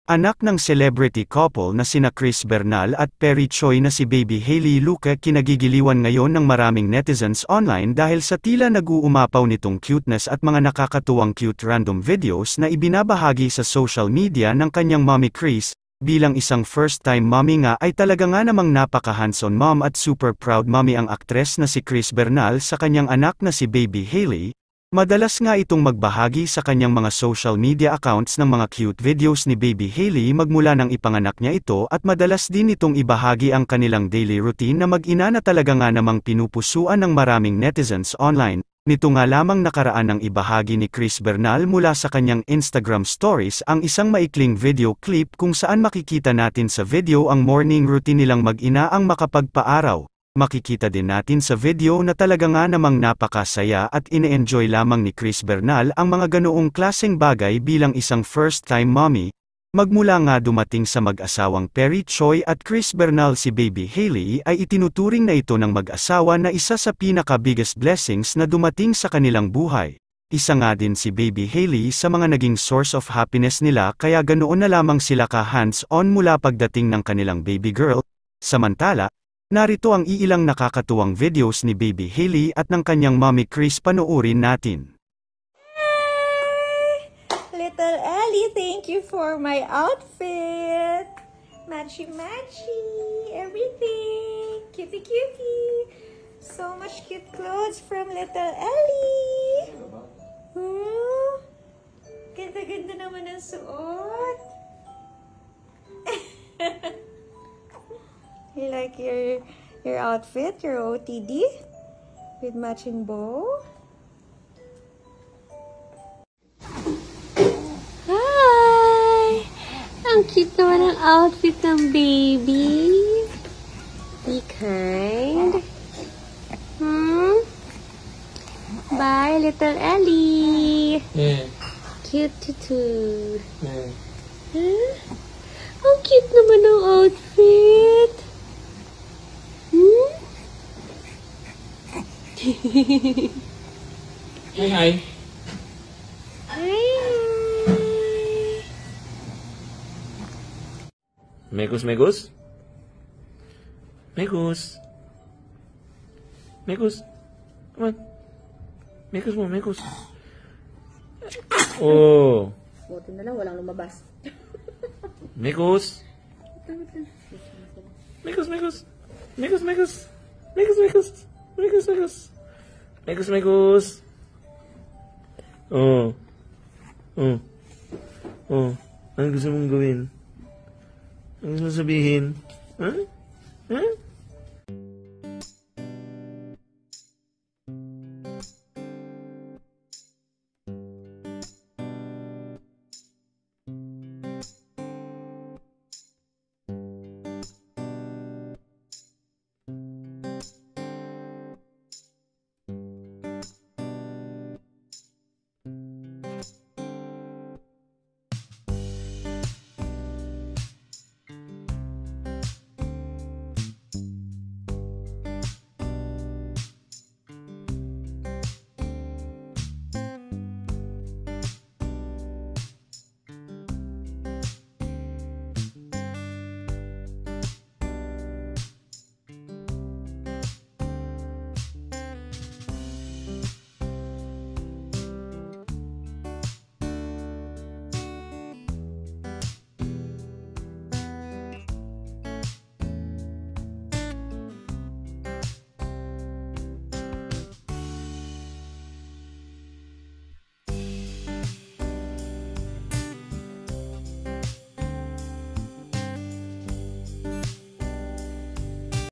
Anak ng celebrity couple na sina Chris Bernal at Perry Choi na si Baby Hailey Luque kinagigiliwan ngayon ng maraming netizens online dahil sa tila nag-uumapaw nitong cuteness at mga nakakatuwang cute random videos na ibinabahagi sa social media ng kanyang mommy Chris. Bilang isang first-time mommy nga ay talaga nga namang napaka-hands-on mom at super proud mommy ang aktres na si Chris Bernal sa kanyang anak na si Baby Hailey. Madalas nga itong magbahagi sa kanyang mga social media accounts ng mga cute videos ni Baby Hailey magmula nang ipanganak niya ito at madalas din itong ibahagi ang kanilang daily routine na mag-ina na talaga nga namang pinupusuan ng maraming netizens online. Nito nga lamang nakaraan ang ibahagi ni Chris Bernal mula sa kanyang Instagram stories ang isang maikling video clip kung saan makikita natin sa video ang morning routine nilang mag-ina ang makapagpaaraw. Makikita din natin sa video na talaga nga namang napakasaya at ine-enjoy lamang ni Chris Bernal ang mga ganoong klaseng bagay bilang isang first-time mommy. Magmula nga dumating sa mag-asawang Perry Choi at Chris Bernal si Baby Hailey ay itinuturing na ito ng mag-asawa na isa sa pinaka-biggest blessings na dumating sa kanilang buhay. Isa nga din si Baby Hailey sa mga naging source of happiness nila kaya ganoon na lamang sila ka-hands-on mula pagdating ng kanilang baby girl. Samantala, narito ang iilang nakakatuwang videos ni Baby Hailey at ng kanyang mommy Chris, panoorin natin. Hi! Little Ellie, thank you for my outfit. Matchy, everything. Cutie. So much cute clothes from Little Ellie. Ganda naman ang suot. You like your outfit, your OTD with matching bow? Hi! Ang cute naman ang outfit ng baby. Be kind. Bye, little Ellie. Cute tutu. Ang cute naman ang outfit. Hi. Hi. Megus. Come on. Megus. Oh. Buti na lang, walang lumabas. Megus. Oh. Ano gusto mong gawin? Ano gusto mong sabihin? Huh?